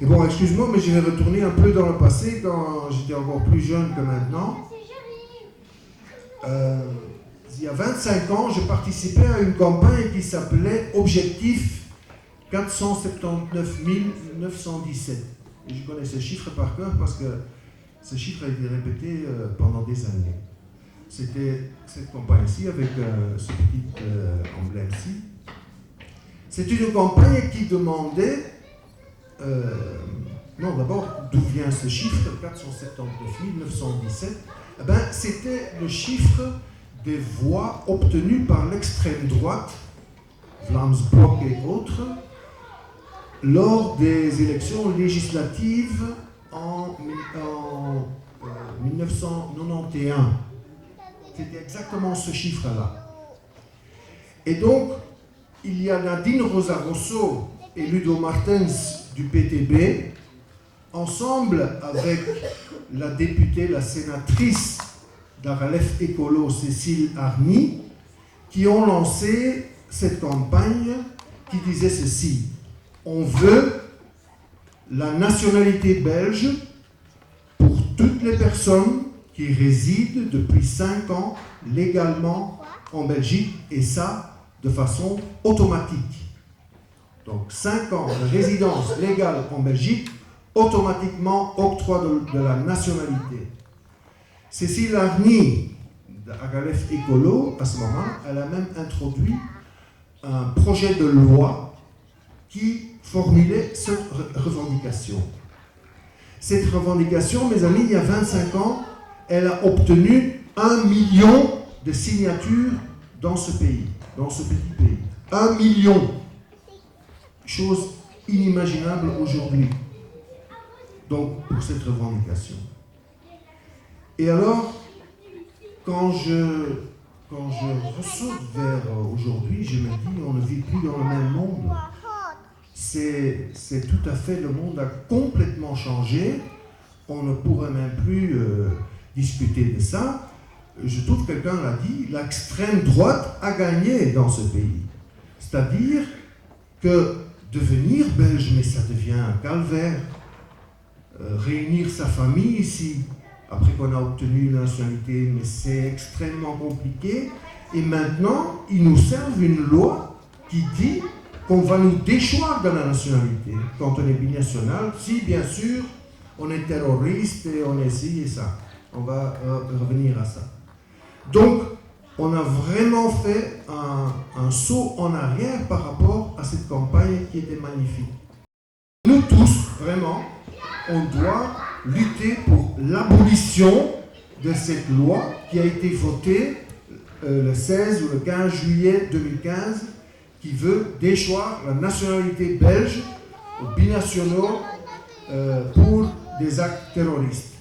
Et bon, excuse-moi, mais je vais retourner un peu dans le passé, quand j'étais encore plus jeune que maintenant. Il y a 25 ans, je participais à une campagne qui s'appelait Objectif 479 917. Et je connais ce chiffre par cœur parce que ce chiffre a été répété pendant des années. C'était cette campagne-ci avec ce petit emblème-ci. C'est une campagne qui demandait... non, d'abord, d'où vient ce chiffre, 479 917 ? Eh ben, c'était le chiffre des voix obtenues par l'extrême droite, Vlaams-Blok et autres, lors des élections législatives en 1991. C'était exactement ce chiffre-là. Et donc, il y a Nadine Rosa-Rosso et Ludo Martens du PTB, ensemble avec la députée, la sénatrice d'Aralef Écolo, Cécile Arny, qui ont lancé cette campagne qui disait ceci: on veut la nationalité belge pour toutes les personnes qui résident depuis 5 ans légalement en Belgique, et ça de façon automatique. Donc 5 ans de résidence légale en Belgique, automatiquement octroi de la nationalité. Cécile Arny d'Aralef Écolo, à ce moment, elle a même introduit un projet de loi qui formulait cette revendication. Cette revendication, mes amis, il y a 25 ans, elle a obtenu 1 million de signatures dans ce pays, dans ce petit pays. 1 million. Chose inimaginable aujourd'hui. Donc, pour cette revendication. Et alors, quand je ressaute vers aujourd'hui, je me dis, on ne vit plus dans le même monde. C'est tout à fait, le monde a complètement changé. On ne pourrait même plus discuter de ça. Je trouve que quelqu'un l'a dit, l'extrême droite a gagné dans ce pays. C'est-à-dire que devenir belge, mais ça devient un calvaire. Réunir sa famille ici, après qu'on a obtenu la nationalité, mais c'est extrêmement compliqué. Et maintenant, ils nous servent une loi qui dit qu'on va nous déchoir de la nationalité quand on est binational, si bien sûr on est terroriste et on est ci et ça. On va revenir à ça. Donc, on a vraiment fait un saut en arrière par rapport à cette campagne qui était magnifique. Nous tous, vraiment, on doit lutter pour l'abolition de cette loi qui a été votée le 16 ou le 15 juillet 2015, qui veut déchoir la nationalité belge aux binationaux pour des actes terroristes.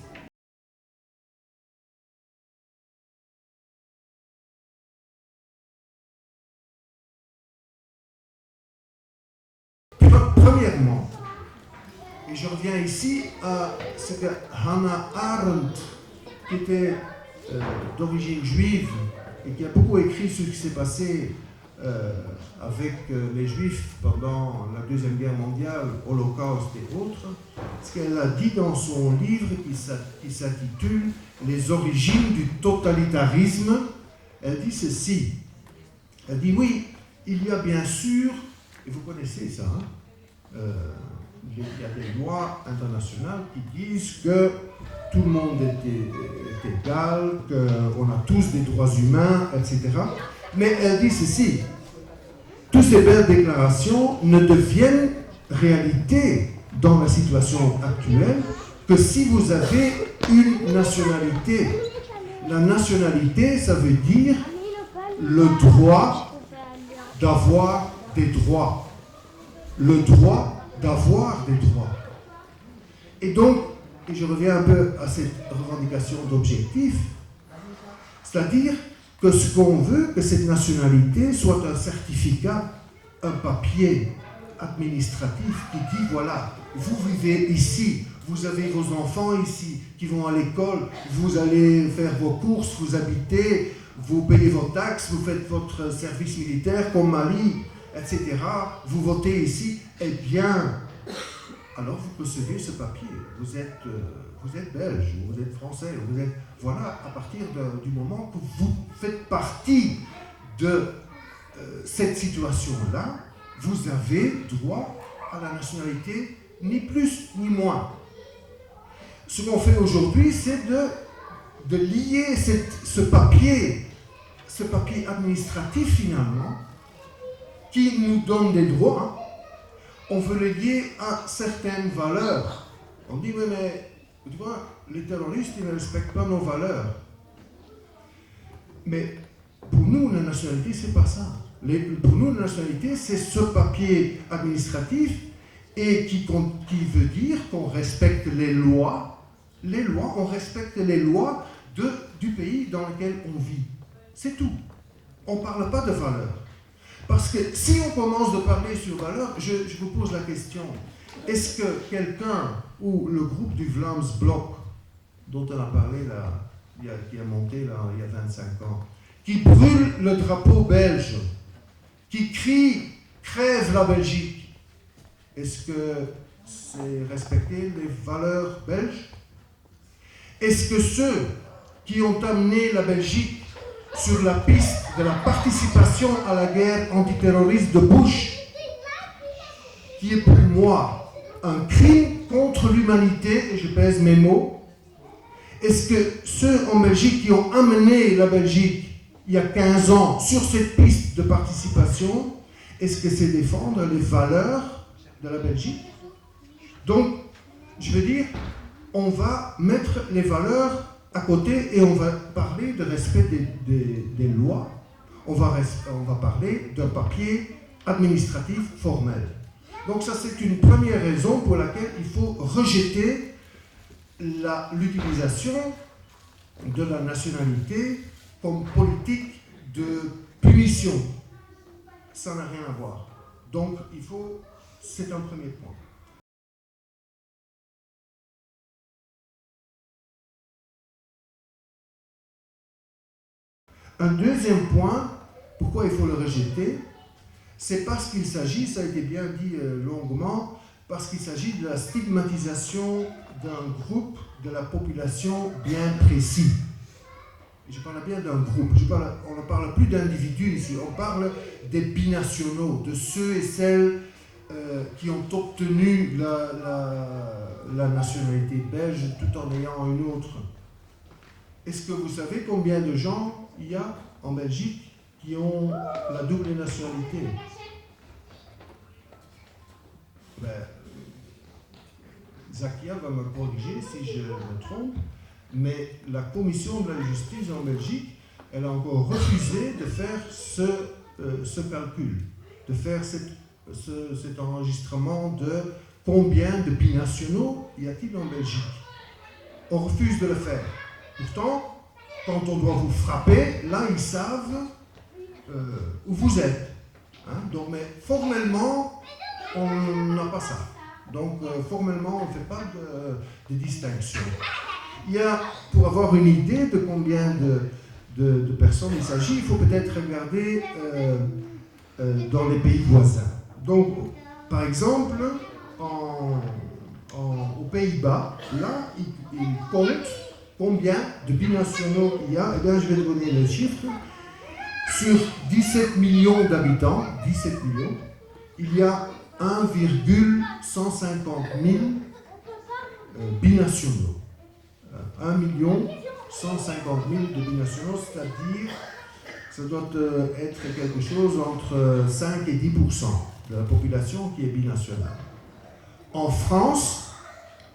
Premièrement, et je reviens ici à ce que Hannah Arendt, qui était d'origine juive et qui a beaucoup écrit sur ce qui s'est passé avec les Juifs pendant la Deuxième Guerre mondiale, Holocauste et autres, ce qu'elle a dit dans son livre qui s'intitule « Les origines du totalitarisme », elle dit ceci. Elle dit oui, il y a bien sûr, et vous connaissez ça, hein, il y a des lois internationales qui disent que tout le monde est égal, qu'on a tous des droits humains, etc. Mais elle dit ceci: toutes ces belles déclarations ne deviennent réalité dans la situation actuelle que si vous avez une nationalité. La nationalité, ça veut dire le droit d'avoir des droits. Le droit d'avoir des droits. Et donc, et je reviens un peu à cette revendication d'objectif, c'est-à-dire que ce qu'on veut, que cette nationalité soit un certificat, un papier administratif qui dit, voilà, vous vivez ici, vous avez vos enfants ici, qui vont à l'école, vous allez faire vos courses, vous habitez, vous payez vos taxes, vous faites votre service militaire comme Mali, etc. Vous votez ici, eh bien, alors vous recevez ce papier. Vous êtes belge, vous êtes français, vous êtes... Voilà, à partir du moment que vous faites partie de cette situation-là, vous avez droit à la nationalité, ni plus ni moins. Ce qu'on fait aujourd'hui, c'est de lier ce papier administratif finalement, qui nous donne des droits. On veut le lier à certaines valeurs. On dit, mais tu vois, les terroristes, ils ne respectent pas nos valeurs. Mais pour nous, la nationalité, c'est pas ça. Pour nous, la nationalité, c'est ce papier administratif et qui veut dire qu'on respecte les lois. On respecte les lois du pays dans lequel on vit. C'est tout. On ne parle pas de valeurs. Parce que si on commence de parler sur valeurs, je vous pose la question, est-ce que quelqu'un, ou le groupe du Vlaams Blok, dont on a parlé là, qui a monté là, il y a 25 ans, qui brûle le drapeau belge, qui crie « Crève la Belgique », est-ce que c'est respecter les valeurs belges? Est-ce que ceux qui ont amené la Belgique sur la piste de la participation à la guerre antiterroriste de Bush, qui est pour moi un crime contre l'humanité, et je pèse mes mots, est-ce que ceux en Belgique qui ont amené la Belgique il y a 15 ans sur cette piste de participation, est-ce que c'est défendre les valeurs de la Belgique? Donc, je veux dire, on va mettre les valeurs à côté et on va parler de respect des lois. On va parler d'un papier administratif formel. Donc ça, c'est une première raison pour laquelle il faut rejeter l'utilisation de la nationalité comme politique de punition. Ça n'a rien à voir. Donc, c'est un premier point. Un deuxième point, pourquoi il faut le rejeter, c'est parce qu'il s'agit, ça a été bien dit longuement, parce qu'il s'agit de la stigmatisation d'un groupe de la population bien précis. Je parle bien d'un groupe, on ne parle plus d'individus ici, on parle des binationaux, de ceux et celles qui ont obtenu la nationalité belge tout en ayant une autre. Est-ce que vous savez combien de gens il y a en Belgique qui ont la double nationalité? Zakia va me corriger si je me trompe, mais la commission de la justice en Belgique, elle a encore refusé de faire ce calcul, de faire cet enregistrement de combien de binationaux y a-t-il en Belgique. On refuse de le faire. Pourtant, quand on doit vous frapper, là, ils savent où vous êtes. Hein? Donc, mais formellement, on n'a pas ça. Donc, formellement, on ne fait pas de distinction. Il y a, pour avoir une idée de combien de personnes il s'agit, il faut peut-être regarder dans les pays voisins. Donc, par exemple, aux Pays-Bas, là, ils comptent combien de binationaux il y a. Eh bien, je vais donner le chiffre. Sur 17 millions d'habitants, 17 millions, il y a 1,150 000 binationaux. 1 150 000 de binationaux, c'est-à-dire, ça doit être quelque chose entre 5 et 10% de la population qui est binationale. En France,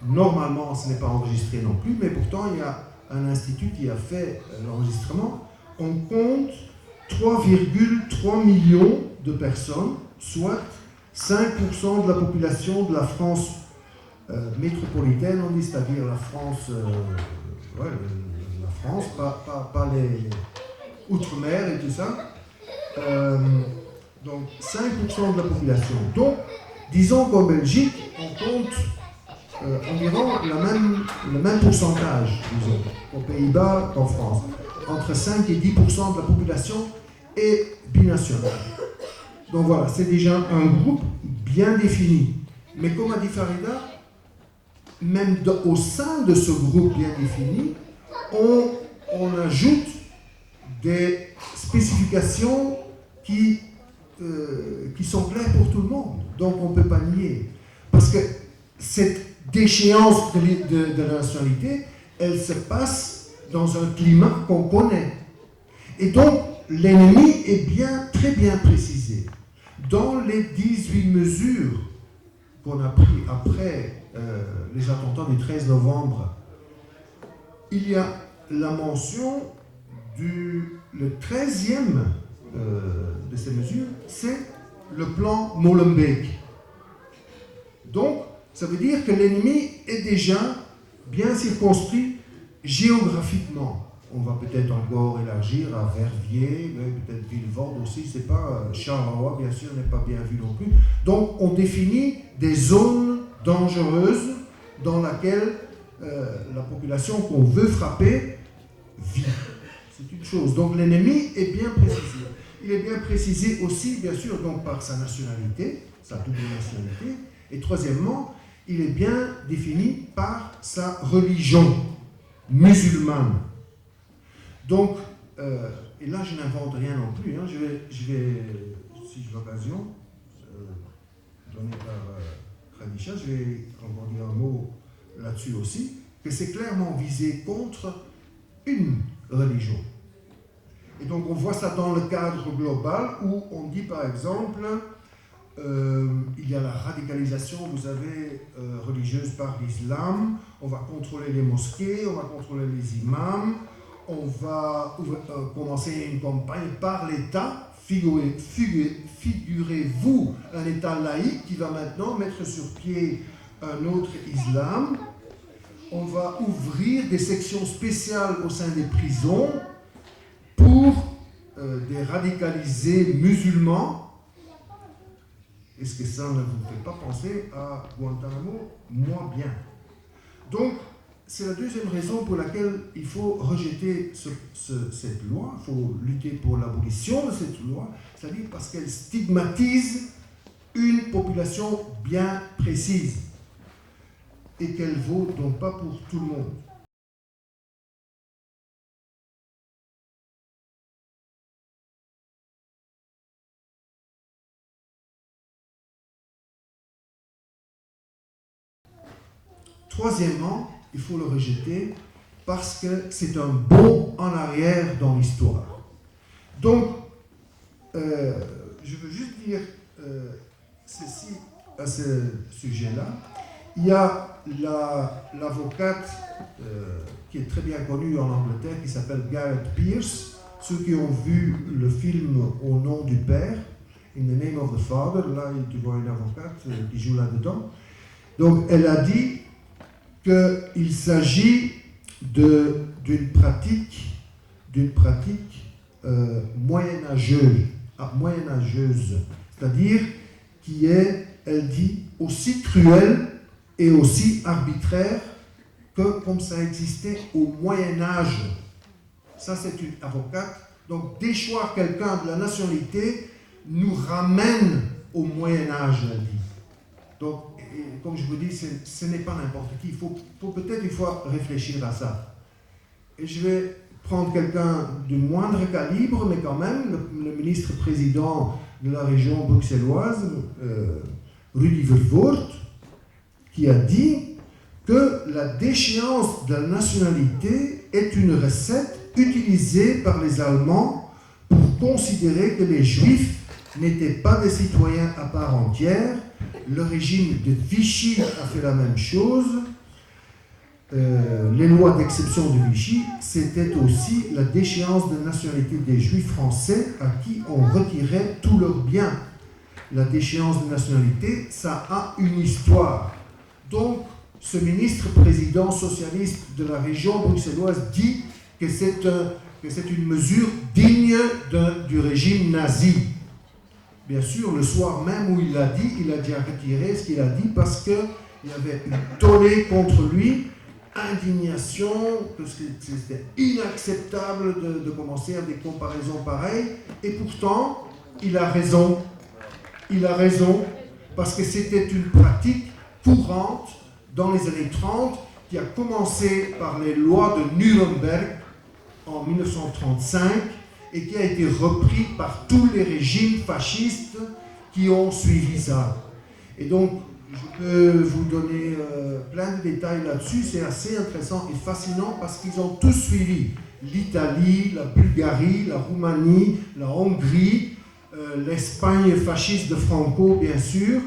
normalement, ce n'est pas enregistré non plus, mais pourtant, il y a un institut qui a fait l'enregistrement. On compte 3,3 millions de personnes, soit 5% de la population de la France métropolitaine, on dit, c'est-à-dire la France, la France, pas les outre-mer et tout ça. Donc 5% de la population. Donc, disons qu'en Belgique, on compte environ le même pourcentage, disons, aux Pays-Bas qu'en France. Entre 5 et 10% de la population est binationale. Donc voilà, c'est déjà un groupe bien défini. Mais comme a dit Farida, même au sein de ce groupe bien défini, on ajoute des spécifications qui sont claires pour tout le monde. Donc on ne peut pas nier. Parce que cette déchéance de la nationalité, elle se passe dans un climat qu'on connaît. Et donc l'ennemi est très bien précisé. Dans les 18 mesures qu'on a prises après les attentats du 13 novembre, il y a la mention le 13e de ces mesures, c'est le plan Molenbeek. Donc, ça veut dire que l'ennemi est déjà bien circonscrit géographiquement. On va peut-être encore élargir à Verviers, peut-être Villevorde aussi, c'est pas Charleroi, bien sûr, n'est pas bien vu non plus. Donc, on définit des zones dangereuses dans lesquelles la population qu'on veut frapper vit. C'est une chose. Donc, l'ennemi est bien précisé. Il est bien précisé aussi, bien sûr, donc par sa nationalité, sa double nationalité. Et troisièmement, il est bien défini par sa religion musulmane. Donc, et là je n'invente rien non plus, hein. Je vais, si j'ai l'occasion, donnée par Khadija, je vais encore dire un mot là-dessus aussi, que c'est clairement visé contre une religion. Et donc on voit ça dans le cadre global où on dit par exemple, il y a la radicalisation, vous savez, religieuse par l'islam, on va contrôler les mosquées, on va contrôler les imams, on va commencer une campagne par l'État. Figurez-vous un État laïque qui va maintenant mettre sur pied un autre islam. On va ouvrir des sections spéciales au sein des prisons pour des radicalisés musulmans. Est-ce que ça ne vous fait pas penser à Guantanamo? Moi bien. Donc, c'est la deuxième raison pour laquelle il faut rejeter cette loi, il faut lutter pour l'abolition de cette loi, c'est-à-dire parce qu'elle stigmatise une population bien précise et qu'elle ne vaut donc pas pour tout le monde. Troisièmement, il faut le rejeter parce que c'est un bond en arrière dans l'histoire. Donc, je veux juste dire ceci à ce sujet-là. Il y a l'avocate qui est très bien connue en Angleterre, qui s'appelle Gareth Pierce. Ceux qui ont vu le film Au nom du Père, In the Name of the Father, là tu vois une avocate qui joue là-dedans. Donc elle a dit qu'il s'agit d'une pratique moyenâgeuse, c'est-à-dire qui est, elle dit, aussi cruelle et aussi arbitraire que comme ça existait au Moyen-Âge. Ça, c'est une avocate. Donc, déchoir quelqu'un de la nationalité nous ramène au Moyen-Âge, elle dit. Donc, comme je vous dis, ce n'est pas n'importe qui. Il faut peut-être une fois réfléchir à ça. Et je vais prendre quelqu'un de moindre calibre, mais quand même, le ministre-président de la région bruxelloise, Rudy Verwoerd, qui a dit que la déchéance de la nationalité est une recette utilisée par les Allemands pour considérer que les Juifs n'étaient pas des citoyens à part entière. Le régime de Vichy a fait la même chose. Les lois d'exception de Vichy, c'était aussi la déchéance de nationalité des Juifs français à qui on retirait tous leurs biens. La déchéance de nationalité, ça a une histoire. Donc, ce ministre-président socialiste de la région bruxelloise dit que c'est une mesure digne du régime nazi. Bien sûr, le soir même où il l'a dit, il a déjà retiré ce qu'il a dit parce qu'il y avait une tollée contre lui, indignation, parce que c'était inacceptable de commencer à des comparaisons pareilles. Et pourtant, il a raison. Il a raison parce que c'était une pratique courante dans les années 30, qui a commencé par les lois de Nuremberg en 1935 et qui a été repris par tous les régimes fascistes qui ont suivi ça. Et donc, je peux vous donner plein de détails là-dessus, c'est assez intéressant et fascinant parce qu'ils ont tous suivi l'Italie, la Bulgarie, la Roumanie, la Hongrie, l'Espagne fasciste de Franco, bien sûr,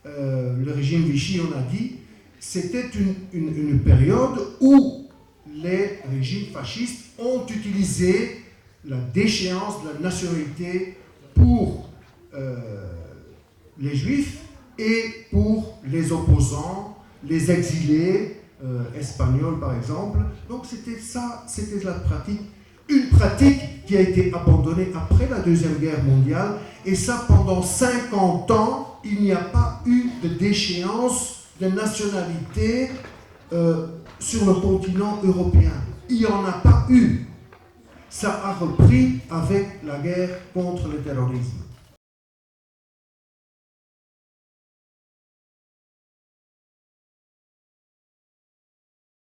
le régime Vichy, on a dit. C'était une période où les régimes fascistes ont utilisé la déchéance de la nationalité pour les juifs et pour les opposants, les exilés espagnols par exemple. Donc c'était ça, c'était la pratique. Une pratique qui a été abandonnée après la Deuxième Guerre mondiale, et ça pendant 50 ans, il n'y a pas eu de déchéance de nationalité sur le continent européen. Il n'y en a pas eu. Ça a repris avec la guerre contre le terrorisme.